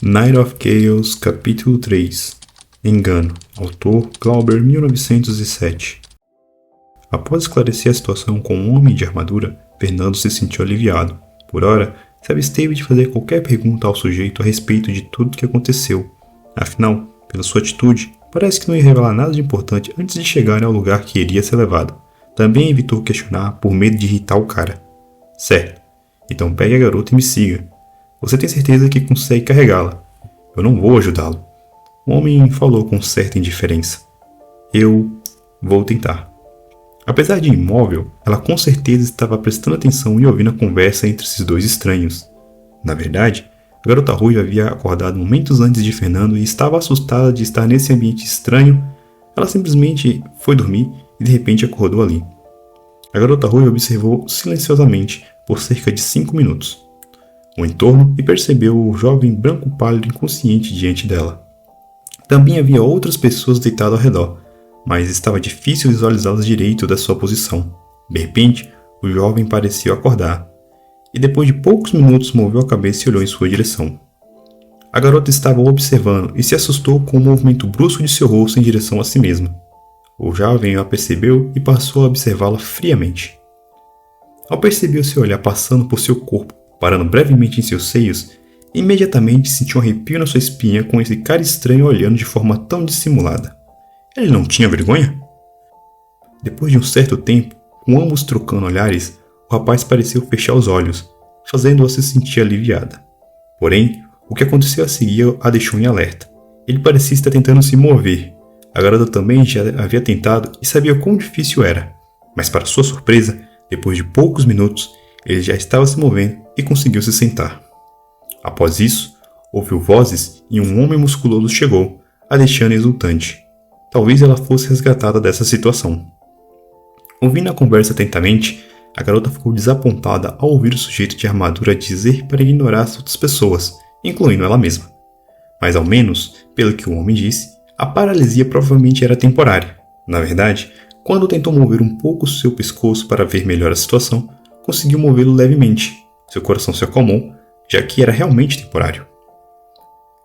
Night of Chaos, capítulo 3. Engano. Autor Glauber, 1907. Após esclarecer a situação com um homem de armadura, Fernando se sentiu aliviado. Por ora, se absteve de fazer qualquer pergunta ao sujeito a respeito de tudo o que aconteceu. Afinal, pela sua atitude, parece que não ia revelar nada de importante antes de chegarem ao lugar que iria ser levado. Também evitou questionar por medo de irritar o cara. Certo. Então pegue a garota e me siga. Você tem certeza que consegue carregá-la? Eu não vou ajudá-lo. O homem falou com certa indiferença. Eu vou tentar. Apesar de imóvel, ela com certeza estava prestando atenção e ouvindo a conversa entre esses dois estranhos. Na verdade, a garota ruiva havia acordado momentos antes de Fernando e estava assustada de estar nesse ambiente estranho. Ela simplesmente foi dormir e de repente acordou ali. A garota ruiva observou silenciosamente por cerca de 5 minutos o entorno e percebeu o jovem branco pálido inconsciente diante dela. Também havia outras pessoas deitadas ao redor, mas estava difícil visualizá-las direito da sua posição. De repente, o jovem pareceu acordar, e depois de poucos minutos moveu a cabeça e olhou em sua direção. A garota estava o observando e se assustou com o movimento brusco de seu rosto em direção a si mesma. O jovem a percebeu e passou a observá-la friamente. Ao perceber o seu olhar passando por seu corpo, parando brevemente em seus seios, imediatamente sentiu um arrepio na sua espinha com esse cara estranho olhando de forma tão dissimulada. Ele não tinha vergonha? Depois de um certo tempo, com ambos trocando olhares, o rapaz pareceu fechar os olhos, fazendo-a se sentir aliviada. Porém, o que aconteceu a seguir a deixou em alerta. Ele parecia estar tentando se mover. A garota também já havia tentado e sabia quão difícil era. Mas para sua surpresa, depois de poucos minutos, ele já estava se movendo e conseguiu se sentar. Após isso, ouviu vozes e um homem musculoso chegou, a deixando exultante. Talvez ela fosse resgatada dessa situação. Ouvindo a conversa atentamente, a garota ficou desapontada ao ouvir o sujeito de armadura dizer para ignorar as outras pessoas, incluindo ela mesma. Mas ao menos, pelo que o homem disse, a paralisia provavelmente era temporária. Na verdade, quando tentou mover um pouco seu pescoço para ver melhor a situação, conseguiu movê-lo levemente. Seu coração se acalmou, já que era realmente temporário.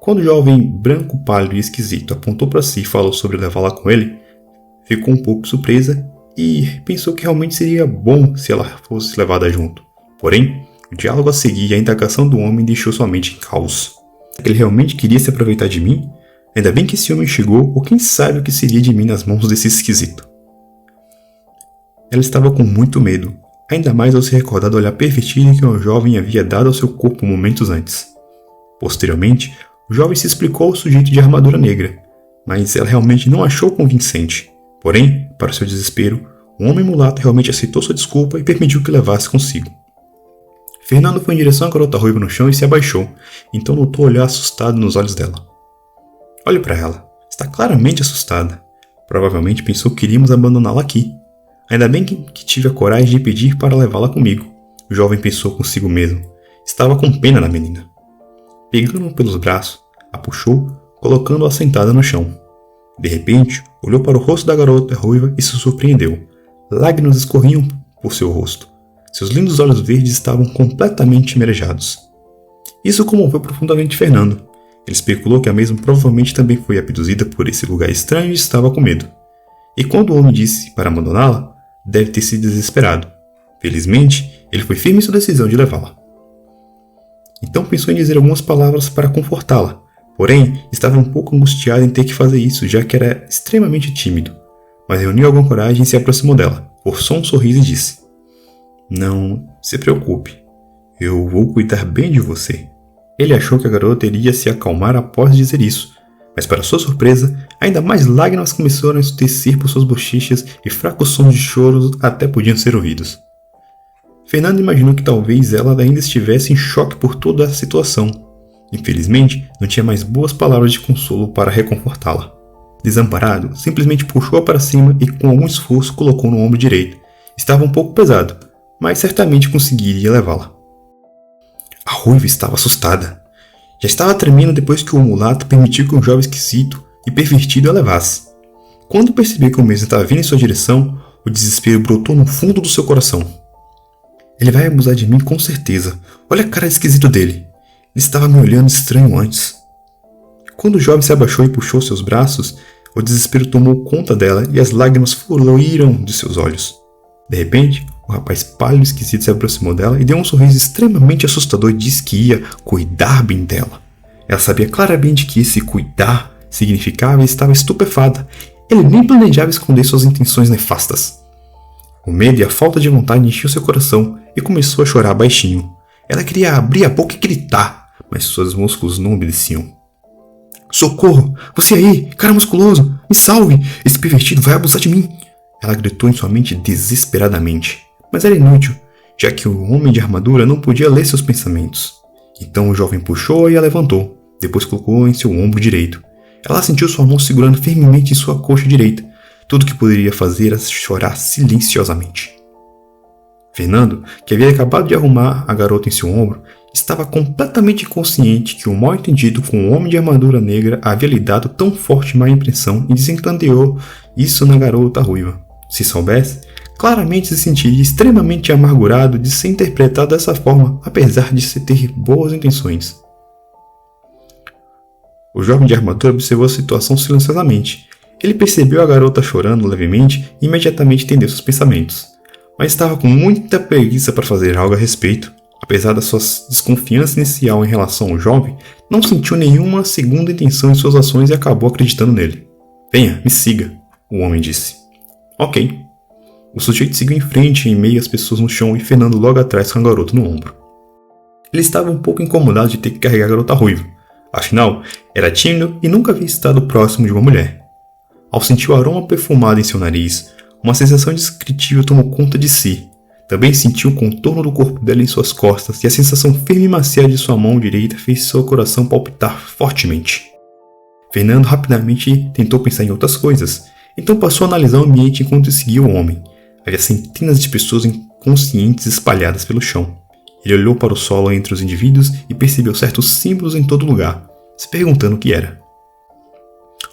Quando o jovem branco pálido e esquisito apontou para si e falou sobre levá-la com ele, ficou um pouco surpresa e pensou que realmente seria bom se ela fosse levada junto. Porém, o diálogo a seguir e a indagação do homem deixou sua mente em caos. Ele realmente queria se aproveitar de mim? Ainda bem que esse homem chegou, ou quem sabe o que seria de mim nas mãos desse esquisito. Ela estava com muito medo, ainda mais ao se recordar do olhar pervertido que o jovem havia dado ao seu corpo momentos antes. Posteriormente, o jovem se explicou ao sujeito de armadura negra, mas ela realmente não achou convincente. Porém, para seu desespero, o homem mulato realmente aceitou sua desculpa e permitiu que levasse consigo. Fernando foi em direção à garota ruiva no chão e se abaixou, então notou o olhar assustado nos olhos dela. Olhe para ela, está claramente assustada. Provavelmente pensou que iríamos abandoná-la aqui. Ainda bem que tive a coragem de pedir para levá-la comigo. O jovem pensou consigo mesmo. Estava com pena da menina. Pegando-a pelos braços, a puxou, colocando-a sentada no chão. De repente, olhou para o rosto da garota ruiva e se surpreendeu. Lágrimas escorriam por seu rosto. Seus lindos olhos verdes estavam completamente marejados. Isso comoveu profundamente Fernando. Ele especulou que a mesma provavelmente também foi abduzida por esse lugar estranho e estava com medo. E quando o homem disse para abandoná-la, deve ter sido desesperado. Felizmente, ele foi firme em sua decisão de levá-la. Então pensou em dizer algumas palavras para confortá-la, porém estava um pouco angustiado em ter que fazer isso, já que era extremamente tímido. Mas reuniu alguma coragem e se aproximou dela, forçou um sorriso e disse: Não se preocupe, eu vou cuidar bem de você. Ele achou que a garota iria se acalmar após dizer isso, mas para sua surpresa, ainda mais lágrimas começaram a descer por suas bochechas e fracos sons de choros até podiam ser ouvidos. Fernando imaginou que talvez ela ainda estivesse em choque por toda a situação. Infelizmente, não tinha mais boas palavras de consolo para reconfortá-la. Desamparado, simplesmente puxou-a para cima e com algum esforço colocou no ombro direito. Estava um pouco pesado, mas certamente conseguiria levá-la. A ruiva estava assustada. Já estava tremendo depois que o mulato permitiu que um jovem esquisito e pervertido a levasse. Quando percebeu que o mesmo estava vindo em sua direção, o desespero brotou no fundo do seu coração. Ele vai abusar de mim com certeza. Olha a cara esquisita dele. Ele estava me olhando estranho antes. Quando o jovem se abaixou e puxou seus braços, o desespero tomou conta dela e as lágrimas fluíram de seus olhos. De repente, o rapaz pálido e esquisito se aproximou dela e deu um sorriso extremamente assustador e disse que ia cuidar bem dela. Ela sabia claramente que esse cuidar significava e estava estupefada. Ele nem planejava esconder suas intenções nefastas. O medo e a falta de vontade enchiam seu coração e começou a chorar baixinho. Ela queria abrir a boca e gritar, mas seus músculos não obedeciam. Socorro! Você aí, cara musculoso! Me salve! Esse pervertido vai abusar de mim! Ela gritou em sua mente desesperadamente, mas era inútil, já que o homem de armadura não podia ler seus pensamentos. Então o jovem puxou e a levantou, depois colocou em seu ombro direito. Ela sentiu sua mão segurando firmemente em sua coxa direita. Tudo o que poderia fazer era chorar silenciosamente. Fernando, que havia acabado de arrumar a garota em seu ombro, estava completamente consciente que o mal-entendido com o homem de armadura negra havia lhe dado tão forte má impressão e desencadeou isso na garota ruiva. Se soubesse, claramente se sentiria extremamente amargurado de ser interpretado dessa forma, apesar de ter boas intenções. O jovem de armadura observou a situação silenciosamente. Ele percebeu a garota chorando levemente e imediatamente entendeu seus pensamentos. Mas estava com muita preguiça para fazer algo a respeito. Apesar da sua desconfiança inicial em relação ao jovem, não sentiu nenhuma segunda intenção em suas ações e acabou acreditando nele. Venha, me siga, o homem disse. Ok. O sujeito seguiu em frente em meio às pessoas no chão e Fernando logo atrás com a garota no ombro. Ele estava um pouco incomodado de ter que carregar a garota ruiva. Afinal, era tímido e nunca havia estado próximo de uma mulher. Ao sentir o aroma perfumado em seu nariz, uma sensação indescritível tomou conta de si. Também sentiu o contorno do corpo dela em suas costas e a sensação firme e macia de sua mão direita fez seu coração palpitar fortemente. Fernando rapidamente tentou pensar em outras coisas, então passou a analisar o ambiente enquanto seguia o homem. Havia centenas de pessoas inconscientes espalhadas pelo chão. Ele olhou para o solo entre os indivíduos e percebeu certos símbolos em todo lugar, se perguntando o que era.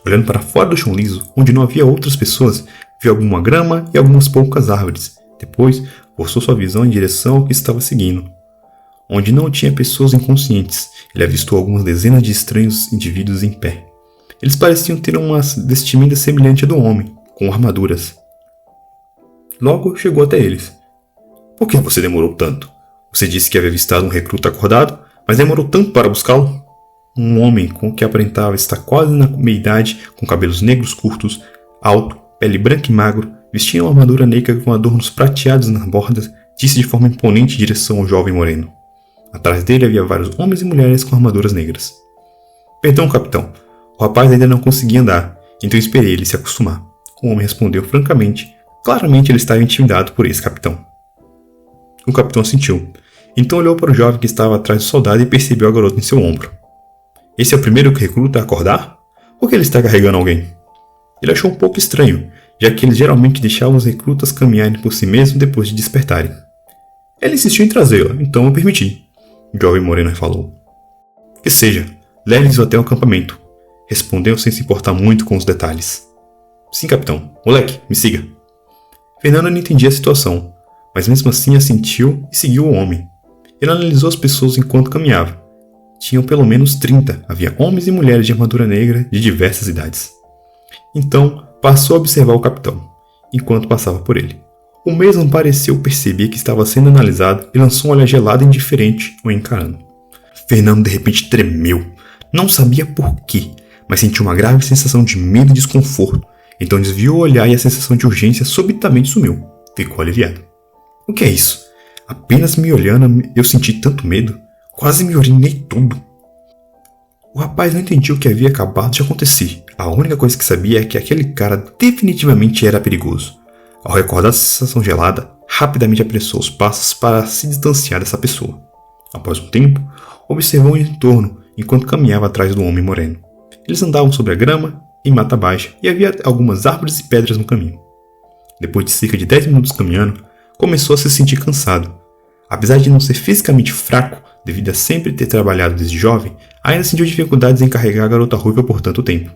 Olhando para fora do chão liso, onde não havia outras pessoas, viu alguma grama e algumas poucas árvores. Depois, forçou sua visão em direção ao que estava seguindo. Onde não tinha pessoas inconscientes, ele avistou algumas dezenas de estranhos indivíduos em pé. Eles pareciam ter uma vestimenta semelhante à do homem, com armaduras. Logo chegou até eles. Por que você demorou tanto? Você disse que havia avistado um recruta acordado, mas demorou tanto para buscá-lo? Um homem com que aparentava estar quase na meia-idade, com cabelos negros curtos, alto, pele branca e magro, vestindo uma armadura negra com adornos prateados nas bordas, disse de forma imponente em direção ao jovem moreno. Atrás dele havia vários homens e mulheres com armaduras negras. Perdão, capitão. O rapaz ainda não conseguia andar, então esperei ele se acostumar. O homem respondeu francamente. Claramente ele estava intimidado por esse capitão. O capitão assentiu. Então olhou para o jovem que estava atrás do soldado e percebeu a garota em seu ombro. Esse é o primeiro recruta a acordar? Por que ele está carregando alguém? Ele achou um pouco estranho, já que eles geralmente deixavam os recrutas caminharem por si mesmos depois de despertarem. Ele insistiu em trazê-la, então eu permiti. O jovem moreno falou. Que seja, leve-os até o acampamento. Respondeu sem se importar muito com os detalhes. Sim, capitão. Moleque, me siga. Fernando não entendia a situação, mas mesmo assim assentiu e seguiu o homem. Ele analisou as pessoas enquanto caminhava. Tinham pelo menos 30, havia homens e mulheres de armadura negra de diversas idades. Então, passou a observar o capitão, enquanto passava por ele. O mesmo pareceu perceber que estava sendo analisado e lançou um olhar gelado e indiferente o encarando. Fernando de repente tremeu. Não sabia por quê, mas sentiu uma grave sensação de medo e desconforto. Então desviou o olhar e a sensação de urgência subitamente sumiu. Ficou aliviado. O que é isso? Apenas me olhando eu senti tanto medo. Quase me urinei tudo. O rapaz não entendia o que havia acabado de acontecer. A única coisa que sabia é que aquele cara definitivamente era perigoso. Ao recordar a sensação gelada, rapidamente apressou os passos para se distanciar dessa pessoa. Após um tempo, observou o entorno enquanto caminhava atrás do homem moreno. Eles andavam sobre a grama, em mata baixa, e havia algumas árvores e pedras no caminho. Depois de cerca de 10 minutos caminhando, começou a se sentir cansado. Apesar de não ser fisicamente fraco, devido a sempre ter trabalhado desde jovem, ainda sentiu dificuldades em carregar a garota ruiva por tanto tempo.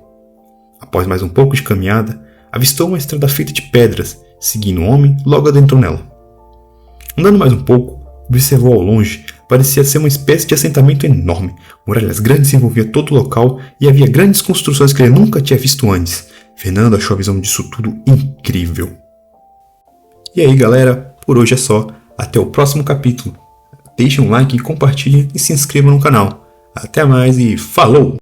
Após mais um pouco de caminhada, avistou uma estrada feita de pedras, seguindo o homem, logo adentrou nela. Andando mais um pouco, observou ao longe Parecia ser uma espécie de assentamento enorme. Muralhas grandes envolviam todo o local e havia grandes construções que ele nunca tinha visto antes. Fernando achou a visão disso tudo incrível. E aí, galera, por hoje é só. Até o próximo capítulo. Deixem um like, compartilhem e se inscrevam no canal. Até mais e falou!